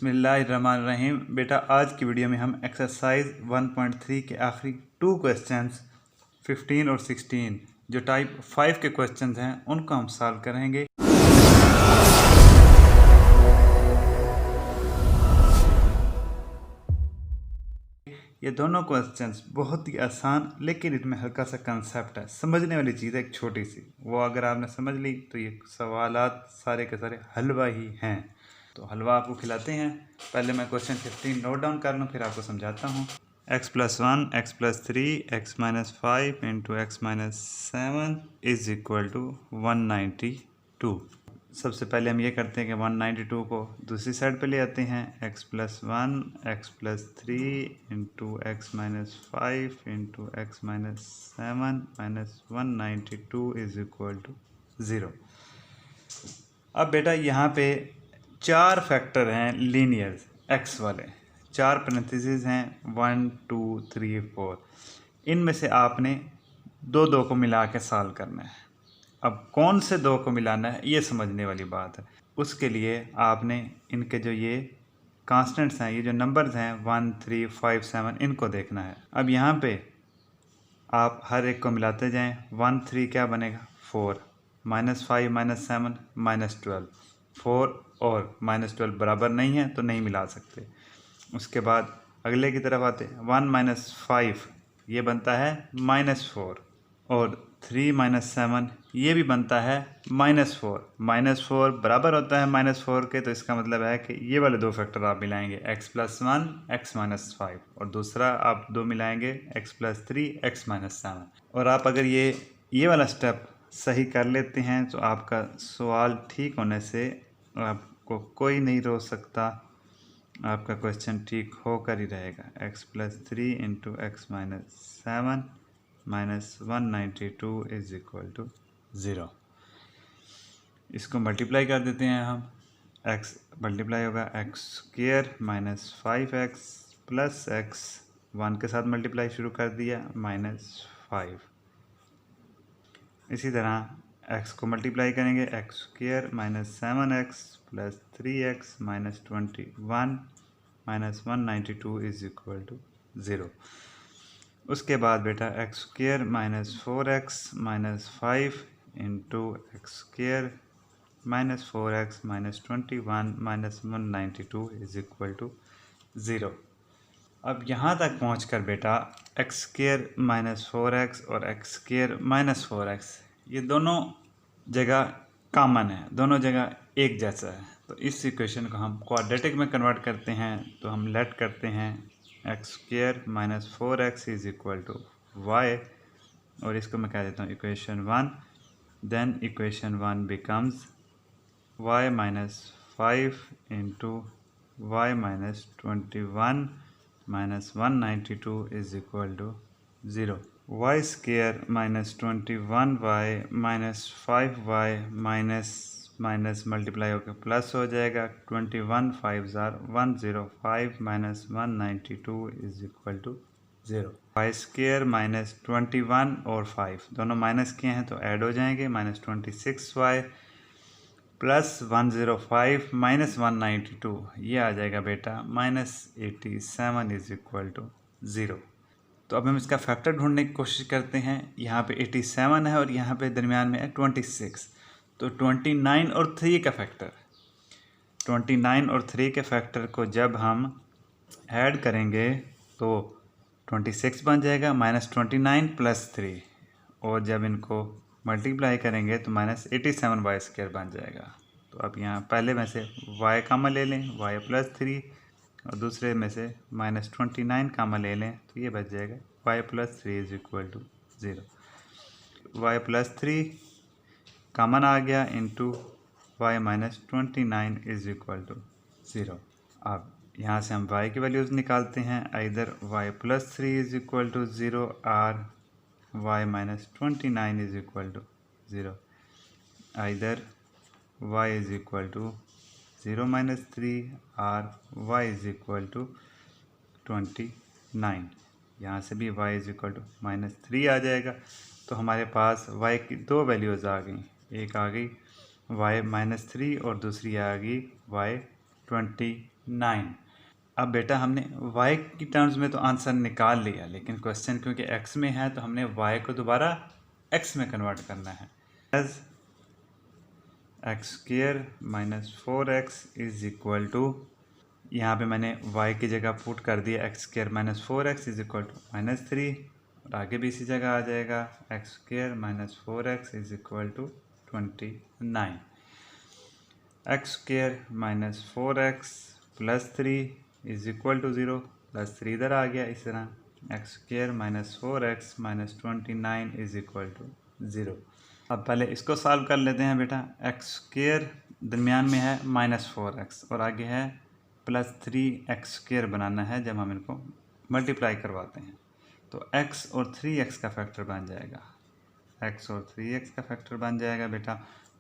बिस्मिल्लाहिर्रहमानिर्रहीम। बेटा आज की वीडियो में हम एक्सरसाइज 1.3 के आखिरी 2 क्वेश्चंस 15 और 16 जो टाइप 5 के क्वेश्चंस हैं उनको हम सॉल्व करेंगे। ये दोनों क्वेश्चंस बहुत ही आसान लेकिन इनमें हल्का सा कंसेप्ट है, समझने वाली चीज़ है एक छोटी सी, वो अगर आपने समझ ली तो ये सवालात सारे के सारे हलवा ही हैं। तो हलवा आपको खिलाते हैं। पहले मैं क्वेश्चन 15 नोट डाउन कर लूँ फिर आपको समझाता हूँ। x+1 x+3 x-5 into x-7 is equal to 192। सबसे पहले हम ये करते हैं कि 192 को दूसरी साइड पे ले आते हैं। x+1 x+3 into x-5 into x-7 minus 192 is equal to 0। अब बेटा यहाँ पे 4 फैक्टर हैं लीनियर x वाले, 4 पैरेंथेसिस हैं 1 2 3 4। इनमें से आपने दो दो को मिला के सॉल्व करना है। अब कौन से दो को मिलाना है ये समझने वाली बात है। उसके लिए आपने इनके जो ये कांस्टेंट्स हैं, ये जो नंबर्स हैं 1 3 5 7, इनको देखना है। अब यहाँ पे आप हर एक को मिलाते जाएं। 1 3 क्या बनेगा 4, -5 -7 -12। 4 और -12 बराबर नहीं है तो नहीं मिला सकते। उसके बाद अगले की तरफ आते 1 -5 ये बनता है -4 और 3 - 7 ये भी बनता है -4। -4 बराबर होता है -4 के, तो इसका मतलब है कि ये वाले दो फैक्टर आप मिलाएंगे x+1 x-5 और दूसरा आप दो मिलाएंगे x+3 x-7। और आप अगर ये वाला स्टेप सही कर लेते हैं तो आपका सवाल ठीक होने से आपको कोई नहीं रोक सकता, आपका क्वेश्चन ठीक होकर ही रहेगा। x+3 into x-7 minus 192 is equal to 0। इसको मल्टीप्लाई कर देते हैं हम। x मल्टीप्लाई होगा x² minus 5x plus x 1 के साथ मल्टीप्लाई शुरू कर दिया -5। इसी तरह x को मल्टीप्लाई करेंगे x² minus 7x plus 3x minus 21 minus 192 is equal to 0। उसके बाद बेटा x² minus 4x minus 5 into x² minus 4x minus 21 minus 192 is equal to 0। अब यहाँ तक पहुँचकर बेटा x² माइनस 4x और x² माइनस 4x ये दोनों जगह कॉमन है, दोनों जगह एक जैसा है। तो इस इक्वेशन को हम क्वाड्रेटिक में कन्वर्ट करते हैं। तो हम लेट करते हैं x² minus 4x is equal to y और इसको मैं कह देता हूँ equation 1। Then equation 1 becomes y minus 5 into y minus 21 minus 192 is equal to 0। y² minus 21y minus 5y minus multiply होकर प्लस हो जाएगा 21 5 105 minus 192 is equal to 0। y² minus 21 और 5 दोनों माइनस किए हैं तो ऐड हो जाएंगे -26y प्लस 105 माइनस 192 ये आ जाएगा बेटा -87 इज इक्वल टू 0। तो अब हम इसका फैक्टर ढूंढने की कोशिश करते हैं। यहाँ पे 87 है और यहाँ पे दरमियान में है 26। तो 29 और 3 का फैक्टर, 29 और 3 के फैक्टर को जब हम ऐड करेंगे तो 26 बन जाएगा -29 प्लस 3 और जब इनको मल्टीप्लाई करेंगे तो -87y² बन जाएगा। तो अब यहाँ पहले में से y कॉमन ले लें y प्लस 3 और दूसरे में से -29 कॉमन ले लें तो ये बच जाएगा y plus 3 is equal to 0। y plus 3 common आ गया into y minus 29 is equal to 0। अब यहाँ से हम y की वैल्यूज़ निकालते हैं। Either y plus 3 is equal to 0 और y minus 29 is equal to 0। Either y is equal to 0 minus 3 और y इज इक्वल टू 29। यहाँ से भी y इज इक्वल टू -3 आ जाएगा। तो हमारे पास y की दो वैल्यूज़ आ गई, एक आ गई y -3 और दूसरी आ गई y 9। अब बेटा हमने y की टर्म्स में तो आंसर निकाल लिया, लेकिन क्वेश्चन क्योंकि x में है तो हमने y को दोबारा x में कन्वर्ट करना है। As x square minus 4x is equal to, यहाँ पे मैंने y की जगह पुट कर दिया x square minus 4x is equal to -3, और आगे भी इसी जगह आ जाएगा x square minus 4x is equal to 29। X square minus 4x plus 3 is equal to 0, plus 3 इधर आ गया, इस तरह x square minus 4x minus 29 is equal to 0। अब पहले इसको सॉल्व कर लेते हैं बेटा। एक्स स्क्वायर दरमियान में है -4x और आगे है प्लस 3x स्क्वायर बनाना है जब हम इनको मल्टीप्लाई करवाते हैं, तो x और 3x का फैक्टर बन जाएगा, x और 3x का फैक्टर बन जाएगा बेटा।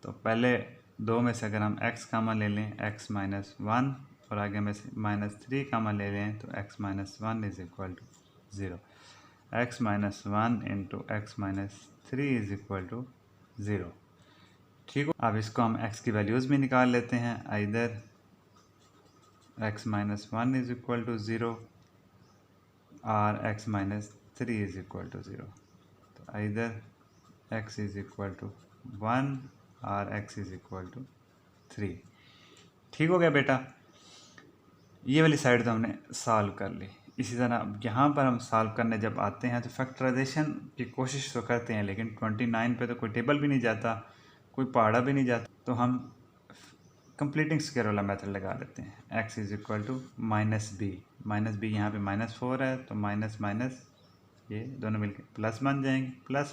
तो पहले दो में से अगर हम x कामा ले लें x माइनस 1 और आगे में से -3 कामा ले लें तो x minus 1 is equal to 0। x minus 1 into x minus 3 is equal to 0। ठीक हो, अब इसको हम x की वैल्यूज़ भी निकाल लेते हैं। Either x minus 1 is equal to 0 और x minus 3 is equal to 0। तो either x is equal to 1 और x इज इक्वल टू 3। ठीक हो गया बेटा, ये वाली साइड तो हमने सॉल्व कर ली। इसी तरह अब यहाँ पर हम सॉल्व करने जब आते हैं तो फैक्टराइजेशन की कोशिश तो करते हैं, लेकिन 29 पे तो कोई टेबल भी नहीं जाता, कोई पहाड़ा भी नहीं जाता, तो हम कंप्लीटिंग स्क्वायर वाला मेथड लगा लेते हैं। x is equal to minus b, यहाँ पे -4 है तो माइनस माइनस ये दोनों मिलके प्लस बन जाएंगे, प्लस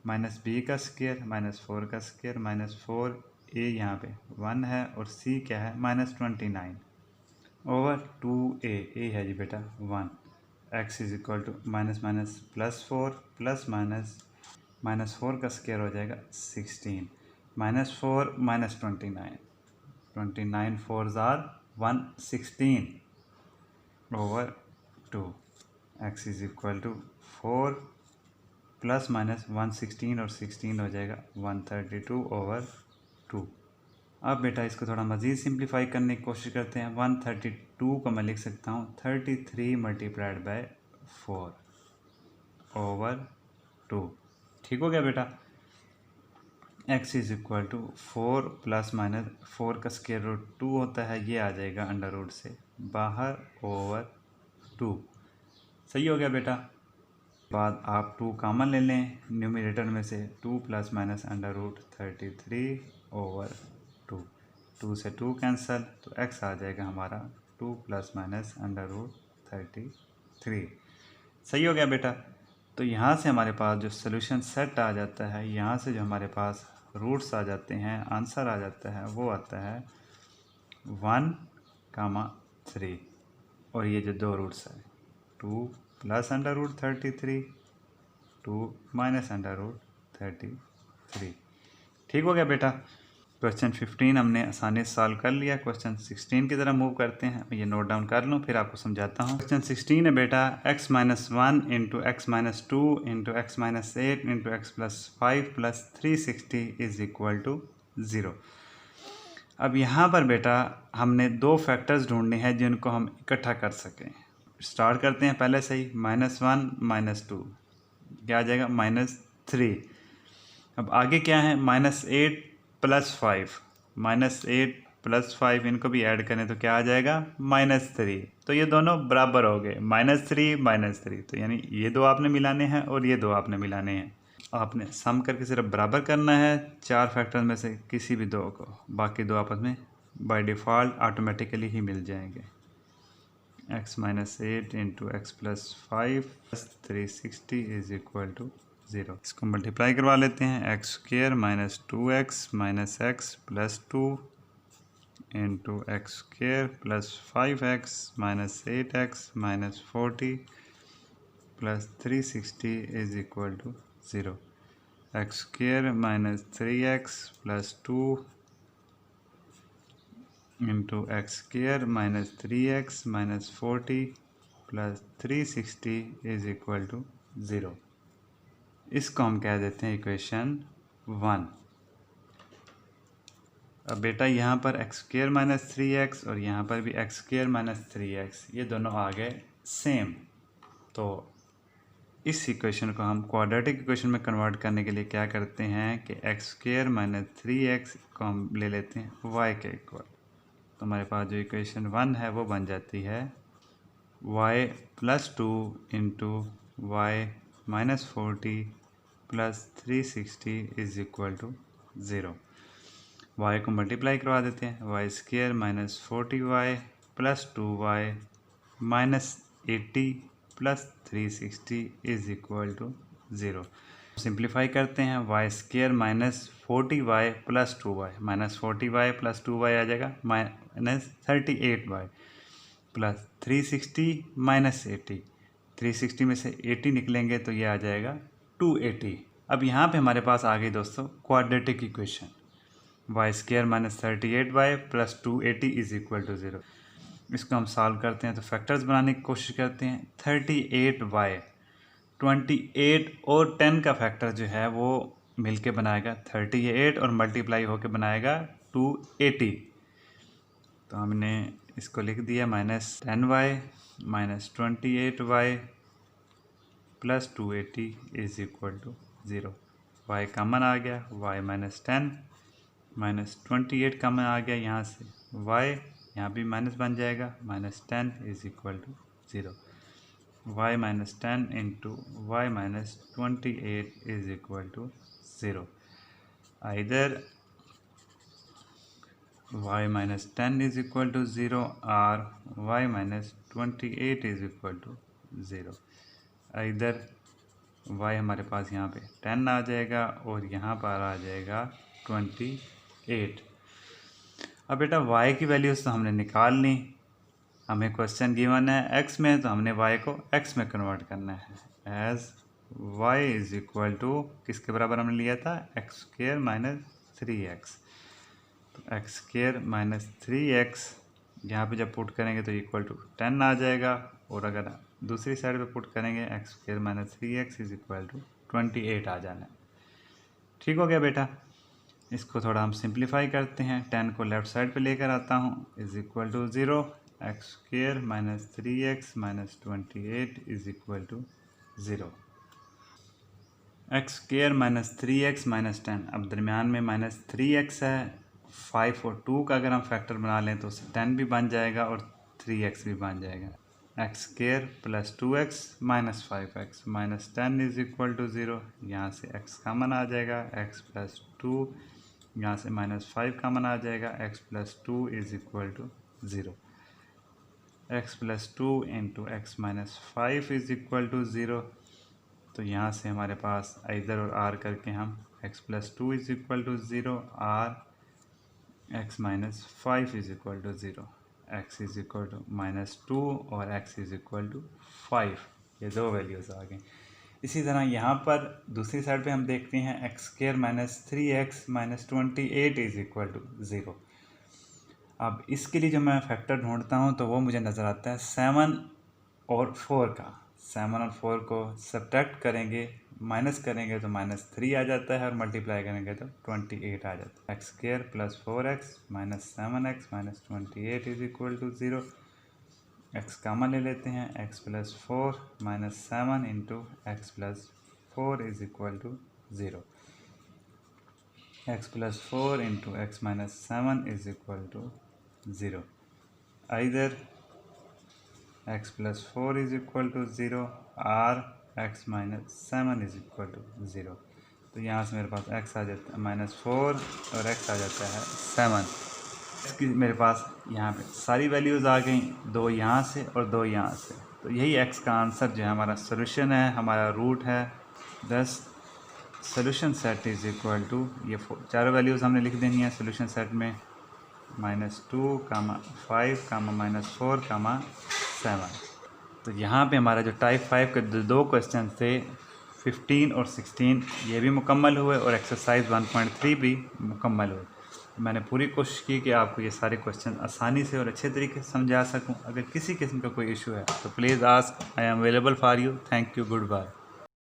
माइनस बी का स्क्वायर -4 का स्क्वायर -4 ए यहाँ पे 1 है और सी क्या है -29 ओवर 2a, ए है जी बेटा 1। x is equal to minus minus +4 plus -4 का स्क्वायर हो जाएगा 16, -4 -29, 29 4s are 116 over 2। x is equal to 4 plus minus 116 और 16 हो जाएगा 132 ओवर 2। अब बेटा इसको थोड़ा मज़ीद सिंप्लीफाई करने की कोशिश करते हैं। 132 को मैं लिख सकता हूँ 33 मल्टीप्लाइड बाय 4 ओवर 2। ठीक हो गया बेटा। x is equal to 4 plus minus 4 का स्क्वायर रूट 2 होता है, ये आ जाएगा अंडर रूट से बाहर ओवर 2। सही हो गया बेटा। बाद आप 2 कॉमन ले लें न्यूमरेटर में से, 2 plus minus under root 33 over 2, 2 से 2 कैंसल तो x आ जाएगा हमारा 2 प्लस माइनस अंडर रूट 33। सही हो गया बेटा। तो यहाँ से हमारे पास जो सोल्यूशन सेट आ जाता है, यहाँ से जो हमारे पास रूट्स आ जाते हैं, आंसर आ जाता है, वो आता है 1,3 और ये जो दो रूट्स है 2 plus under root 33, 2 minus under root 33। ठीक हो गया बेटा। क्वेश्चन 15 हमने आसानी से सॉल्व कर लिया। क्वेश्चन 16 की तरह मूव करते हैं। ये नोट डाउन कर लूँ फिर आपको समझाता हूँ। क्वेश्चन 16 है बेटा x minus 1 into x minus 2 into x minus 8 into x plus 5 plus 360 is equal to 0। अब यहाँ पर बेटा हमने दो फैक्टर्स ढूंढने हैं जिनको हम इकट्ठा कर सकें। स्टार्ट करते हैं पहले से ही, -1 -2 क्या आ जाएगा -3। अब आगे क्या है -8 प्लस 5, -8 प्लस 5 इनको भी ऐड करें तो क्या आ जाएगा -3। तो ये दोनों बराबर हो गए, -3 -3, तो यानी ये दो आपने मिलाने हैं और ये दो आपने मिलाने हैं। आपने सम करके सिर्फ बराबर करना है चार फैक्टर में से किसी भी दो को, बाकी दो आपस में बाय डिफ़ॉल्ट ऑटोमेटिकली ही मिल जाएंगे। x minus 8 into x plus 5 plus 360 is equal to 0। इसको मल्टीप्लाई करवा लेते हैं। X square minus 2x minus x plus 2 into x square plus 5x minus 8x minus 40 plus 360 is equal to 0। X square minus 3x plus 2 into x square minus 3x minus 40 plus 360 is equal to 0। इसको हम कह देते हैं equation 1। अब बेटा यहाँ पर x square minus 3x और यहाँ पर भी एक्स स्क्वायर माइनस 3x, ये दोनों आ गए सेम। तो इस इक्वेशन को हम क्वाड्रेटिक इक्वेशन में कन्वर्ट करने के लिए क्या करते हैं कि एक्स स्क्वायर माइनस 3x को हम ले लेते हैं y के इक्वल। तो हमारे पास जो इक्वेशन 1 है वो बन जाती है y plus 2 into y minus 40 plus 360 is equal to 0। y को मल्टीप्लाई करवा देते हैं, y square minus 40y plus 2y minus 80 plus 360 is equal to 0। Simplify करते हैं, y square minus 40y plus 2y, minus 40y plus 2y आ जाएगा minus 38y plus 360 minus 80, 360 में से 80 निकलेंगे तो ये आ जाएगा 280। अब यहाँ पे हमारे पास आ गई दोस्तों quadratic equation, y square minus 38y plus 280 is equal to 0। इसको हम सॉल्व करते हैं तो फैक्टर्स बनाने की कोशिश करते हैं। 38y 28 और 10 का फैक्टर जो है वो मिलके बनाएगा 38 और मल्टीप्लाई होके बनाएगा 280। तो हमने इसको लिख दिया minus 10y minus 28y plus 280 is equal to 0। y common आ गया, y माइनस 10 माइनस 28 कॉमन आ गया यहाँ से, y यहाँ भी माइनस बन जाएगा, minus 10 is equal to 0। y minus 10 into y minus 28 is equal to 0। Either y minus 10 is equal to 0 और y minus 28 is equal to 0। इधर y हमारे पास यहाँ पे 10 आ जाएगा और यहाँ पर आ जाएगा 28। अब बेटा y की वैल्यूज़ तो हमने निकाल ली, हमें क्वेश्चन गिवन है x में, तो हमने y को x में कन्वर्ट करना है। As y is equal to किसके बराबर हमने लिया था, एक्स स्क्वायर माइनस 3x। तो एक्स स्क्वायर माइनस 3x यहाँ पे जब पुट करेंगे तो इक्वल टू 10 आ जाएगा, और अगर दूसरी साइड पे पुट करेंगे x square minus 3x is equal to 28 आ जाना है। ठीक हो गया बेटा। इसको थोड़ा हम सिंप्लीफाई करते हैं, 10 को लेफ़्ट साइड पे लेकर आता हूँ, is equal to 0। X square minus 3x minus 28 is equal to 0। X square minus 3x minus 10, अब दरमियान में माइनस 3x है, 5 और 2 का अगर हम फैक्टर बना लें तो उससे 10 भी बन जाएगा और 3x भी बन जाएगा। X square plus 2x minus 5x minus 10 is equal to 0। यहाँ से x कॉमन आ जाएगा, x प्लस 2, यहाँ से माइनस 5 कॉमन आ जाएगा, x plus 2 is equal to 0। x plus 2 into x minus 5 is equal to 0। तो यहाँ से हमारे पास इधर और r करके हम x plus 2 is equal to 0 r x minus 5 is equal to 0, x is equal to minus 2 और x इज इक्वल टू 5, ये दो वैल्यूज़ आ गई। इसी तरह यहाँ पर दूसरी साइड पे हम देखते हैं x square minus 3x minus 28 is equal to 0। अब इसके लिए जो मैं फैक्टर ढूंढता हूँ तो वो मुझे नज़र आता है 7 और 4 का। 7 और 4 को सब्ट्रैक्ट करेंगे, माइनस करेंगे तो माइनस 3 आ जाता है और मल्टीप्लाई करेंगे तो 28 आ जाता है। X square plus 4x minus 7x minus 28 is equal to 0। X common ले लेते हैं, x plus 4 minus 7 into x plus 4 is equal to 0। x plus 4 into x minus 7 is equal to 0। Either x plus 4 is equal to 0 और x minus 7 is equal to 0। तो यहाँ से मेरे पास x आ जाता है माइनस 4 और x आ जाता है 7। इसकी मेरे पास यहाँ पे सारी वैल्यूज़ आ गई, 2 यहाँ से और 2 यहाँ से। तो यही x का आंसर जो है हमारा सोल्यूशन है, हमारा रूट है। This solution set is equal to, ये चारों वैल्यूज़ हमने लिख देनी है सोल्यूशन सेट में, -2, 5, -4, 7। तो यहाँ पे हमारा जो टाइप 5 के दो क्वेश्चन थे 15 और 16 ये भी मुकम्मल हुए और एक्सरसाइज 1.3 भी मुकम्मल हुए। मैंने पूरी कोशिश की कि आपको ये सारे क्वेश्चन आसानी से और अच्छे तरीके से समझा सकूं। अगर किसी किस्म का कोई इशू है तो please ask, I am available for you. Thank you, good bye.